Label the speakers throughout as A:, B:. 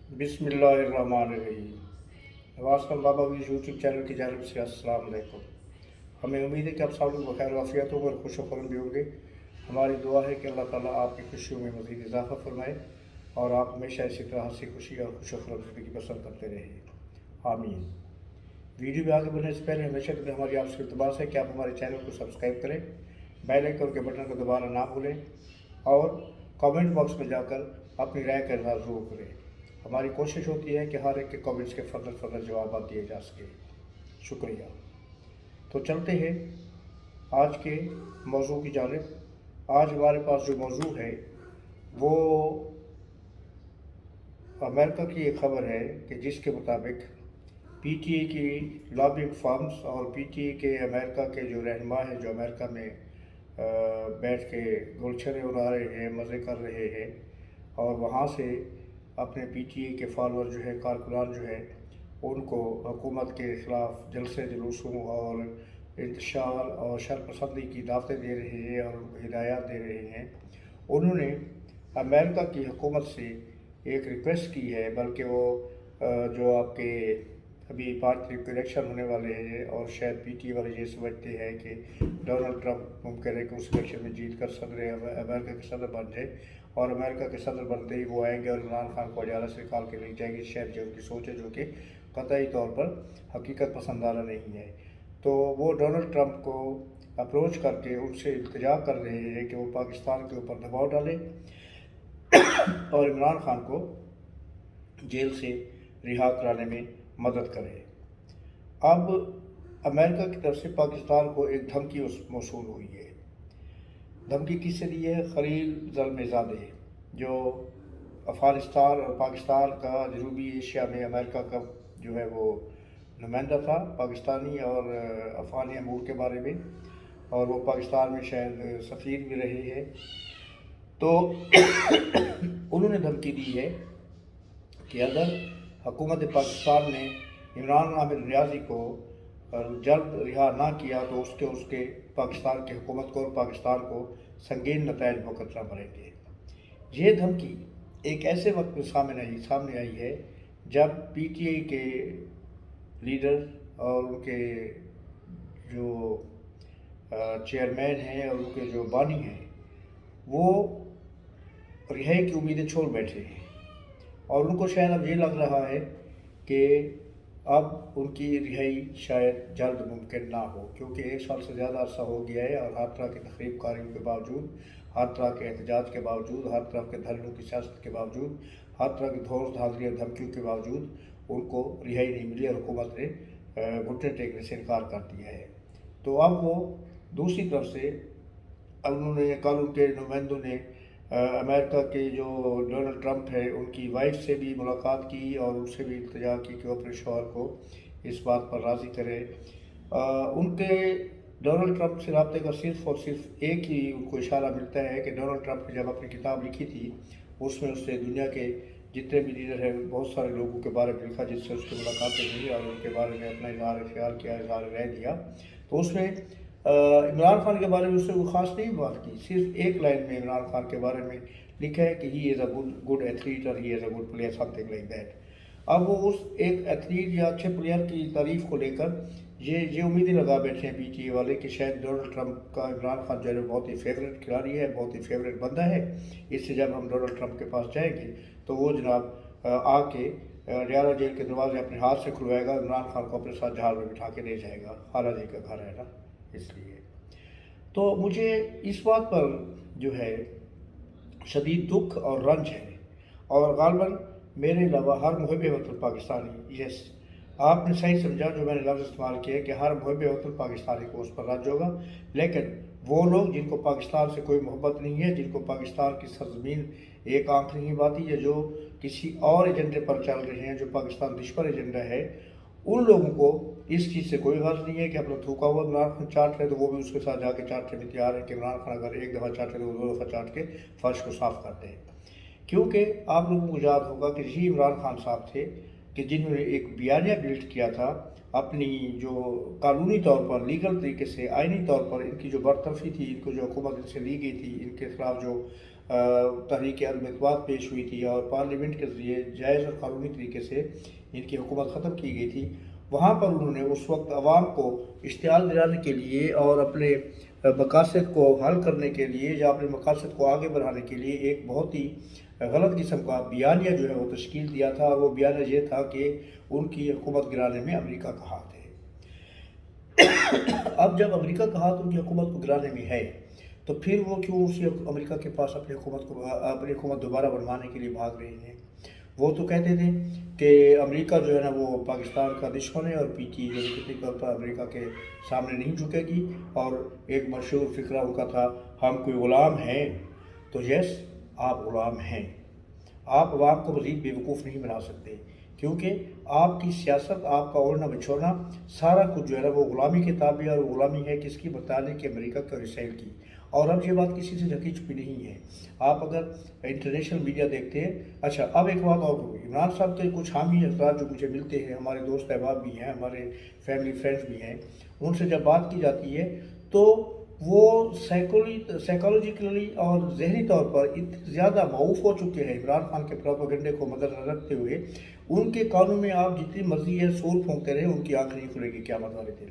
A: बिस्मिल्लाहिर्रहमानिर्रहीम। नवाज खान बाबा भी YouTube channel की जानब से अस्सलाम वालेकुम। हमें उम्मीद है कि आप सब लोग बखैर वाफियत और खुश फरम भी होंगे। हमारी दुआ है कि अल्लाह ताला आपकी खुशियों में मज़ीद इजाफ़ा फरमाए और आप हमेशा इसी तरह हंसी खुशी और खुश फरम ज़िंदगी बसर करते रहें, आमीन। वीडियो में आगे बढ़ने से पहले हमेशा की हमारी आपसे इल्तमास है कि आप हमारे चैनल को सब्सक्राइब करें, बेल आइकन के बटन को दबाना ना भूलें और कमेंट बॉक्स में जाकर अपनी राय का इज़हार ज़रूर करें। हमारी कोशिश होती है कि हर एक के कमेंट्स के फर्दर जवाब दिए जा सके। शुक्रिया। तो चलते हैं आज के मौजू की जानिब। आज हमारे पास जो मौजू है वो अमेरिका की एक ख़बर है कि जिसके मुताबिक पीटीए की लॉबिंग फर्म्स और पीटीए के अमेरिका के जो रहनुमा हैं जो अमेरिका में बैठ के गुलछरे उड़ा रहे हैं, मज़े कर रहे हैं और वहाँ से अपने पीटीए के फॉलोअर जो है, कारकुनान जो है, उनको हुकूमत के ख़िलाफ़ जलसे जुलूसों और इंतशार और शरपसंदी की दावतें दे रहे हैं और उनको हिदायत दे रहे हैं। उन्होंने अमेरिका की हुकूमत से एक रिक्वेस्ट की है, बल्कि वो जो आपके अभी 5 तारीख को इलेक्शन होने वाले हैं और शायद पीटी वाले ये समझते हैं कि डोनाल्ड ट्रंप मुमकिन है कि उस इलेक्शन में जीत कर सदर अमेरिका के सदर बन जाए और अमेरिका के सदर बनते ही वो आएंगे और इमरान खान को अजाला से निकाल के ले जाएंगे। शायद जो उनकी सोच है, जो कि कतई तौर पर हकीकत पसंदाना नहीं है। तो वो डोनाल्ड ट्रंप को अप्रोच करके उनसे इल्तिजा कर रहे हैं कि वो पाकिस्तान के ऊपर दबाव डालें और इमरान खान को जेल से रिहा कराने में मदद करे। अब अमेरिका की तरफ से पाकिस्तान को एक धमकी मौसूल हुई है। धमकी किससे दी है? खलील ज़ल्मिज़ादे, जो अफ़गानिस्तान और पाकिस्तान का जनूबी एशिया में अमेरिका का जो है वो नुमाइंदा था, पाकिस्तानी और अफ़गानी अमूर के बारे में, और वो पाकिस्तान में शायद सफ़ीर भी रहे हैं। तो उन्होंने धमकी दी है कि अगर हुकूमत पाकिस्तान ने इमरान आमिर रियाजी को जल्द रिहा ना किया तो उसके पाकिस्तान की हुकूमत को और पाकिस्तान को संगीन नताइज भुगतना पड़ेंगे। ये धमकी एक ऐसे वक्त में सामने आई है जब पीटीआई के लीडर और उनके जो चेयरमैन हैं और उनके जो बानी हैं वो रिहाई की उम्मीदें छोड़ बैठे हैं और उनको शायद अब ये लग रहा है कि अब उनकी रिहाई शायद जल्द मुमकिन ना हो, क्योंकि 1 साल से ज़्यादा अरसा हो गया है और हर तरह की तकरीब कारियों के बावजूद, हर तरह के एहतजाज के बावजूद, हर तरह के धरनों की सियासत के बावजूद, हर तरह की धौस धांधली और धमकियों के बावजूद उनको रिहाई नहीं मिली और हुकूमत ने घुटने टेकने से इनकार कर दिया है। तो अब वो दूसरी तरफ से उन्होंने कल उनके नुमाइंदों ने अमेरिका के जो डोनाल्ड ट्रंप है उनकी वाइफ से भी मुलाकात की और उनसे भी इल्तिजा की कि वो अपने शौहर को इस बात पर राज़ी करें। उनके डोनाल्ड ट्रंप से रब्ते का सिर्फ़ और सिर्फ एक ही उनको इशारा मिलता है कि डोनाल्ड ट्रंप ने जब अपनी किताब लिखी थी उसमें उससे दुनिया के जितने भी लीडर हैं बहुत सारे लोगों के बारे में लिखा जिससे उसकी मुलाकातें हुई और उनके बारे में अपना इजहार ख्याल किया, इजहार राय दिया। तो उसमें इमरान खान के बारे में उससे वो ख़ास नहीं बात की, सिर्फ एक लाइन में इमरान खान के बारे में लिखा है कि he is a good athlete और he is a good player, something like that. अब वो उस एक एथलीट या अच्छे प्लेयर की तारीफ़ को लेकर ये उम्मीदें लगा बैठे हैं पीटीए वाले कि शायद डोनाल्ड ट्रंप का इमरान खान जो है बहुत ही फेवरेट खिलाड़ी है, बहुत ही फेवरेट बंदा है, इससे जब हम डोनाल्ड ट्रंप के पास जाएंगे तो वो जनाब आके रियाला जेल के दरवाजे अपने हाथ से खुलवाएगा, इमरान खान को अपने साथ जहाज़ में बिठा के ले जाएगा। खाला जी का घर है ना, इसलिए। तो मुझे इस बात पर जो है शदीद दुख और रंज है और गालबन मेरे अलावा हर मुहब वतन पाकिस्तानी, यस आपने सही समझा जो मैंने लफ्ज़ इस्तेमाल किया कि हर मुहब वतन पाकिस्तानी को उस पर रंज होगा। लेकिन वो लोग जिनको पाकिस्तान से कोई मोहब्बत नहीं है, जिनको पाकिस्तान की सरजमीन एक आंख नहीं बाती है, जो किसी और एजेंडे पर चल रहे हैं, जो पाकिस्तान दुश्मन एजेंडा है, उन लोगों को इस चीज़ से कोई गर्ज नहीं है कि अपना थूका हुआ इमरान खान चाट रहे तो वो भी उसके साथ जाके चाटने में तैयार है कि इमरान खान अगर एक दफ़ा चाटे तो वो 2 दफ़ा चाट के फर्श को साफ़ करते हैं। क्योंकि आप लोगों को याद होगा कि जी इमरान खान साहब थे कि जिन्होंने एक बयानिया बिल्ड किया था अपनी जो कानूनी तौर पर, लीगल तरीके से, आइनी तौर पर इनकी जो बरतरफी थी, इनको जो हुकूमत इनसे ली गई थी, इनके खिलाफ जो तहरीक अल-इत्तेफाक पेश हुई थी और पार्लियामेंट के ज़रिए जायज़ और क़ानूनी तरीके से इनकी हुकूमत ख़त्म की गई थी, वहाँ पर उन्होंने उस वक्त आवाम को इश्तिहाल दिलाने के लिए और अपने मकासद को हल करने के लिए या अपने मकासद को आगे बढ़ाने के लिए एक बहुत ही गलत किस्म का बयानिया जो है वो तश्कील दिया था, और वो बयानिया ये था कि उनकी हुकूमत गिराने में अमेरिका का हाथ है। अब जब अमेरिका का हाथ उनकी हुकूमत को गिराने में है, तो फिर वो क्यों उसी अमेरिका के पास अपनी हुकूमत दोबारा बनवाने के लिए भाग रहे हैं। वो तो कहते थे कि अमेरिका जो है ना वो पाकिस्तान का दुश्मन है और पीटी जनगति तौर पर अमेरिका के सामने नहीं झुकेगी, और एक मशहूर फिक्रा उनका था, हम कोई ग़ुलाम हैं। तो यस, आप ग़ुलाम हैं। आप अवाम को मज़ीद बेवकूफ़ नहीं बना सकते, क्योंकि आपकी सियासत, आपका ओढ़ना बिछोना, सारा कुछ जो है ना वो ग़ुलामी के ताबे, और ग़ुलामी है किसकी, बताने की अमेरिका का इसराइल की। और अब ये बात किसी से ढकी छुपी नहीं है। आप अगर इंटरनेशनल मीडिया देखते हैं, अच्छा अब एक बात और होगी, इमरान साहब के कुछ हामी अफराद जो मुझे मिलते हैं, हमारे दोस्त अहबाब भी हैं, हमारे फैमिली फ्रेंड्स भी हैं, उनसे जब बात की जाती है तो वो साइकोलॉजिकली और जहनी तौर पर इतने ज़्यादा माऊफ हो चुके हैं इमरान खान के प्रोपेगेंडे को मद्देनजर रखते हुए, उनके कानों में आप जितनी मर्जी है सूर फूंकते रहे, उनकी आंख नहीं खुलेगी क़यामत वाले दिन।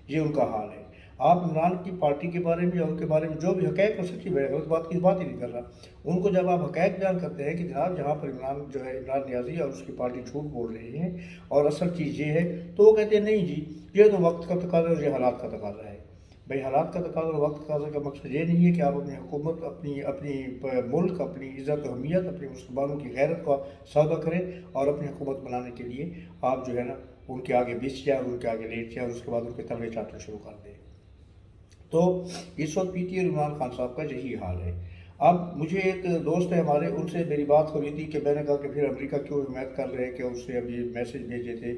A: ये उनका हाल है। आप इमरान की पार्टी के बारे में या उनके बारे में जो भी हक़ाइक़ और सच्ची गलत बात की बात ही नहीं कर रहा, उनको जब आप हक़ाइक़ बयान करते हैं कि जनाब जहाँ पर इमरान जो है, इमरान नियाज़ी और उसकी पार्टी झूठ बोल रही है और असल चीज़ ये है, तो वो कहते हैं नहीं जी, ये तो वक्त का तकाज़ा और ये हालात का तकाज़ा है। भाई हालात का तकाज़ा और वक्त का तकाज़ा का मकसद ये नहीं है कि आप अपनी हुकूमत, अपनी मुल्क, अपनी इज़्ज़त और अहमियत, अपने मुसलमानों की गैरत का सौदा करें और अपनी हुकूमत बनाने के लिए आप जो है ना उनके आगे बिछ जाए, उनके आगे लेट जाए और उसके बाद उनके तलवे चाटना शुरू कर दें। तो इस वक्त पीटी और इमरान खान साहब का यही हाल है। अब मुझे एक दोस्त है हमारे, उनसे मेरी बात हो रही थी कि मैंने कहा कि फिर अमेरिका क्यों हिमायत कर रहे हैं कि उससे अभी मैसेज भेजे थे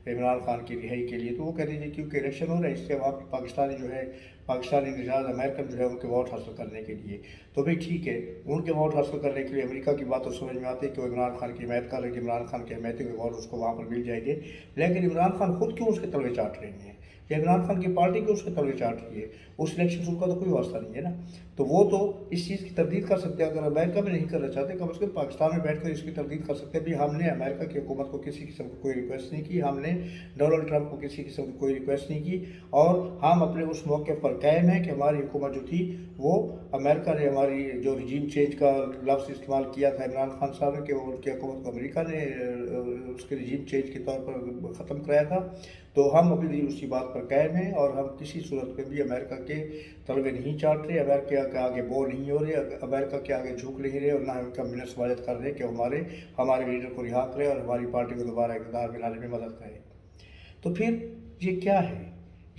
A: इमरान खान की रिहाई के लिए। तो वो कहते थे क्योंकि इलेक्शन हो रहा है, इससे वहाँ पे पाकिस्तानी जो है, पाकिस्तानी निजाज अमेरिकन जो है उनके वोट हासिल करने के लिए। तो भाई ठीक है, उनके वोट हासिल करने के लिए अमेरिका की बात तो समझ में आती है कि वो इमरान खान की हिमायत कर रहे हैं, कि इमरान खान की हिमायत के वोट उसको वहाँ पर मिल जाएंगे। लेकिन इमरान खान खुद क्यों उसके तलवे चाट रहे हैं, या इमरान खान की पार्टी क्यों उसके तलवे चाट रही है, उस इलेक्शन से उनका तो कोई वास्ता नहीं है ना। तो वो तो इस चीज़ की तरदीद कर सकते हैं, अगर अमेरिका में नहीं करना चाहते कम से कम पाकिस्तान में बैठकर इसकी तरदीद कर सकते हैं। भी हमने अमेरिका की हुकूमत को किसी किस्म की कोई रिक्वेस्ट नहीं की, हमने डोनाल्ड ट्रंप को किसी किस्म की कोई रिक्वेस्ट नहीं की, और हम अपने उस मौके पर कायम हैं कि हमारी हुकूमत जो थी वो, अमेरिका ने हमारी जो रिजीम चेंज का लफ्ज़ इस्तेमाल किया था इमरान खान साहब ने कि उनकी हुकूमत को अमेरिका ने उसके रिजीम चेंज के तौर पर ख़त्म कराया था, तो हम अभी भी उसी बात पर कायम हैं और हम किसी सूरत में भी अमेरिका के तलवे नहीं चाट रहे, अमेरिका के आगे बो नहीं हो रहे, अमेरिका के आगे झुक नहीं रहे, और ना उनका मिन्नत स्वागत कर रहे कि हमारे लीडर को रिहा करें और हमारी पार्टी को दोबारा इक़्तिदार में लाने में मदद करें। तो फिर ये क्या है,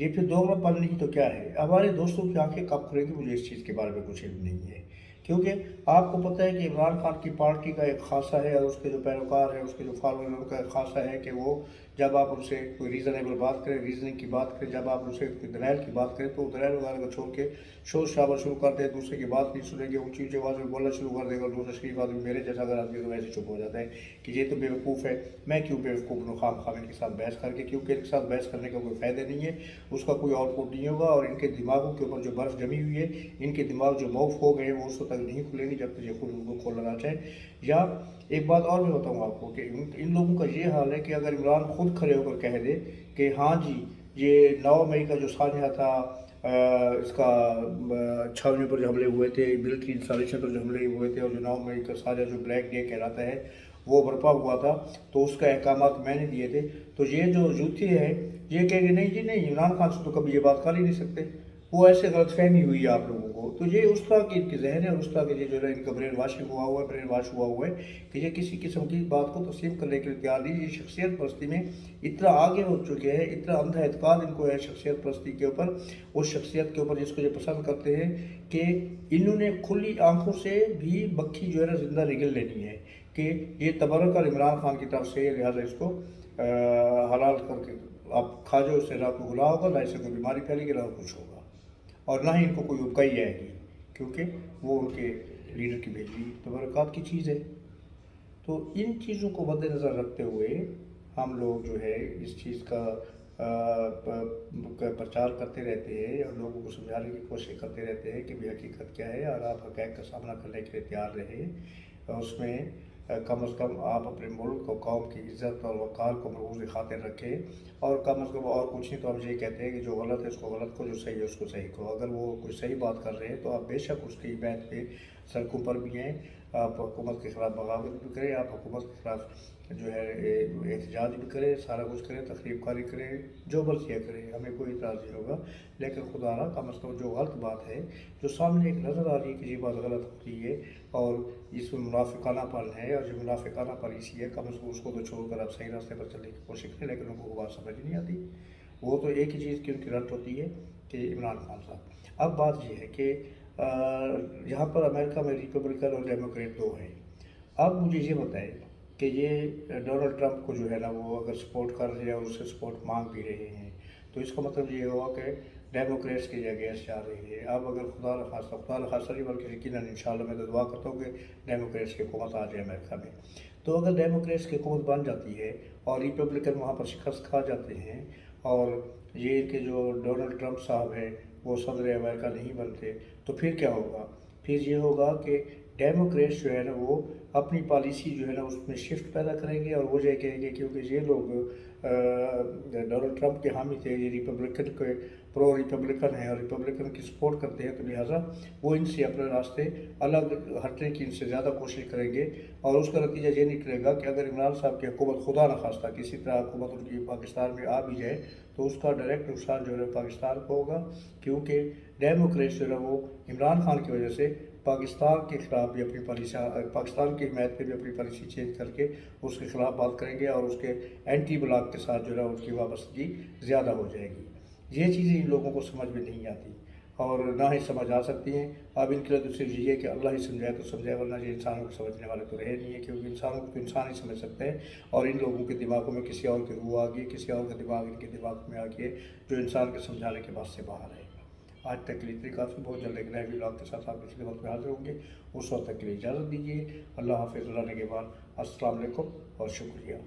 A: ये फिर दोगलापन नहीं तो क्या है। हमारे दोस्तों की आंखें कब खुलेंगी, मुझे इस चीज़ के बारे में कुछ इल्म नहीं है, क्योंकि आपको पता है कि इमरान खान की पार्टी का एक खासा है और उसके जो पैरोकार हैं, उसके जो फॉलोअर हैं, उनका एक खासा है कि वो जब आप उनसे कोई रीज़नेबल बात करें, रीजनिंग की बात करें, जब आप उनसे कोई दलाइल की बात करें, तो दलाइल वगैरह को छोड़ के शोर शराबा शुरू कर दे, दूसरे की बात नहीं सुनेंगे, ऊँची ऊँची आवाज़ में बोलना शुरू कर देगा, और दूसरा शरीफ आदमी मेरे जैसा अगर आदमी तो वैसे चुप हो जाता है कि ये तो बेवकूफ़ है, मैं क्यों बेवकूफ़ बनूँ खाम इनके साथ बहस करके, क्योंकि इनके साथ बहस करने का कोई फ़ायदा नहीं है, उसका कोई आउटपुट नहीं होगा, और इनके दिमागों के ऊपर जो बर्फ़ जमी हुई है, इनके दिमाग जो मौफ हो गए हैं, वो उस वक्त तक नहीं खुलेंगे जब तक ये खुद उनको खोलना चाहे। या एक बात और मैं बताऊँ आपको कि इन लोगों का ये हाल है कि अगर इमरान खुद खड़े होकर कह दे कि हाँ जी, ये 9 मई का जो साझा था, इसका छावनी पर जो हमले हुए थे, मिलिट्री इंस्टॉलेशन पर जो हमले हुए थे, और जो 9 मई का साझा जो ब्लैक डे कहलाता है वो बर्पा हुआ था, तो उसका अहकामात मैंने दिए थे। तो ये जो जूते हैं ये कहेंगे नहीं जी नहीं, इमरान खान से तो कभी ये बात कर ही नहीं सकते, वो ऐसे गलतफहमी हुई है आप लोगों को। तो ये उस तरह की इनकी जहन है, उस तरह के ये जो है इनका ब्रेन वाश हुआ हुआ है कि ये किसी किस्म की बात को तस्लीम करने के लिए तैयार नहीं। ये शख्सियत परस्ती में इतना आगे हो चुके हैं, इतना अंधा एतकाद इनको है शख्सियत परस्ती के ऊपर, उस शख्सियत के ऊपर जिसको ये पसंद करते हैं, कि इन्होंने खुली आंखों से भी मक्खी जो है ना जिंदा निगल लेनी है कि ये तबर्रुक और इमरान खान की तरफ से, लिहाजा इसको हलाल करके आप खा जाओ, उससे ना कोई गुनाह होगा, ना इससे कोई बीमारी फैलेगी, ना कुछ होगा, और ना ही इनको कोई उबकाई आएगी, क्योंकि वो उनके लीडर की भेजी तबरक़ात की चीज़ है। तो इन चीज़ों को मद्देनज़र रखते हुए हम लोग जो है इस चीज़ का प्रचार करते रहते हैं और लोगों को समझाने की कोशिश करते रहते हैं कि भाई हकीकत क्या है और आप हक़ाइक़ का सामना करने के लिए तैयार रहें। और उसमें कम अज़ कम आप अपने मुल्क और कौम की इज़्ज़त और वक़ार को मरूज़ ख़ातिर रखें और कम अज़ कम और कुछ नहीं तो हम यही कहते हैं कि जो गलत है उसको गलत को, जो सही है उसको सही को। अगर वो कोई सही बात कर रहे हैं तो आप बेशक उसकी हिमायत पे सड़कों पर भी हैं, आप हुकूमत के ख़िलाफ़ बगावत भी करें, आप हुकूमत के ख़िलाफ़ जो है एहतजाज भी करें, सारा कुछ करें, तकरीब कारी करें, जो मर्ज़ी करें, हमें कोई इतराज़ नहीं होगा। लेकिन खुदा ना कम अज़ कम जो गलत बात है, जो सामने एक नज़र आ रही है कि ये बात गलत हो रही है और इसमें मुनाफिकानापन है और जो मुनाफिकानापन इसी है, कम अज़ कम उसको तो छोड़कर आप सही रास्ते पर चलने की कोशिश करें। लेकिन उनको वो बात समझ नहीं आती। वो तो एक ही चीज़ की उनकी रट होती है कि इमरान खान साहब। अब बात ये है कि यहाँ पर अमेरिका में रिपब्लिकन और डेमोक्रेट दो हैं। अब मुझे ये बताएं कि ये डोनाल्ड ट्रंप को जो है ना वो अगर सपोर्ट कर रहे हैं और उससे सपोर्ट मांग भी रहे हैं, तो इसका मतलब ये हुआ कि डेमोक्रेट्स की जगह जा रही है। अब अगर खुदा न खास्ता नहीं बल्कि यकीनन इंशाल्लाह मैं तो दुआ करता हूँ कि डेमोक्रेट्स की हुकूमत आ जाए अमेरिका में। तो अगर डेमोक्रेट्स की हुकूमत बन जाती है और रिपब्लिकन वहाँ पर शिकस्त खा जाते हैं और ये कि जो डोनाल्ड ट्रंप साहब हैं वो सदर अमेरिका नहीं बनते, तो फिर क्या होगा? फिर ये होगा कि डेमोक्रेट्स जो है ना वो अपनी पॉलिसी जो है ना उसमें शिफ्ट पैदा करेंगे और वो ये कहेंगे क्योंकि ये लोग डोनाल्ड ट्रंप के हामी थे, ये रिपब्लिकन के प्रो रिपब्लिकन हैं और रिपब्लिकन की सपोर्ट करते हैं, तो लिहाजा वो इनसे अपने रास्ते अलग हटने की इनसे ज़्यादा कोशिश करेंगे और उसका नतीजा ये निकलेगा कि अगर इमरान साहब की हुकूमत खुदा न खास्ता किसी तरह हुकूमत उनकी पाकिस्तान में आ भी जाए तो उसका डायरेक्ट नुकसान जो है पाकिस्तान को होगा, क्योंकि डेमोक्रेट्स जो है वो इमरान खान की वजह से पाकिस्तान के ख़िलाफ़ भी अपनी पॉलिसी, पाकिस्तान की हिमायत पे भी अपनी पॉलिसी चेंज करके उसके ख़िलाफ़ बात करेंगे और उसके एंटी ब्लॉक के साथ जो है उनकी वाबस्तगी ज़्यादा हो जाएगी। ये चीज़ें इन लोगों को समझ में नहीं आती और ना ही समझ आ सकती हैं। अब इनके लिए तो सिर्फ यही है कि अल्लाह ही समझाए तो समझाए, वरना ये इंसानों को समझने वाले तो रहे नहीं है, क्योंकि इंसानों को तो इंसान ही समझ सकते हैं और इन लोगों के दिमागों में किसी और की रूह आ गई, किसी और का दिमाग इनके दिमाग में आ गया जो इंसान के समझाने के बाद से बाहर है। आज तक के लिए इतनी काफ़ी, बहुत जल्द एक नए व्लॉग के साथ आपकी खिदमत में हाजिर होंगे। उस वक्त तक के लिए इजाज़त दीजिए। अल्लाह हाफ़िज़, अल्लाह ने के बाद अस्सलाम वालेकुम और शुक्रिया।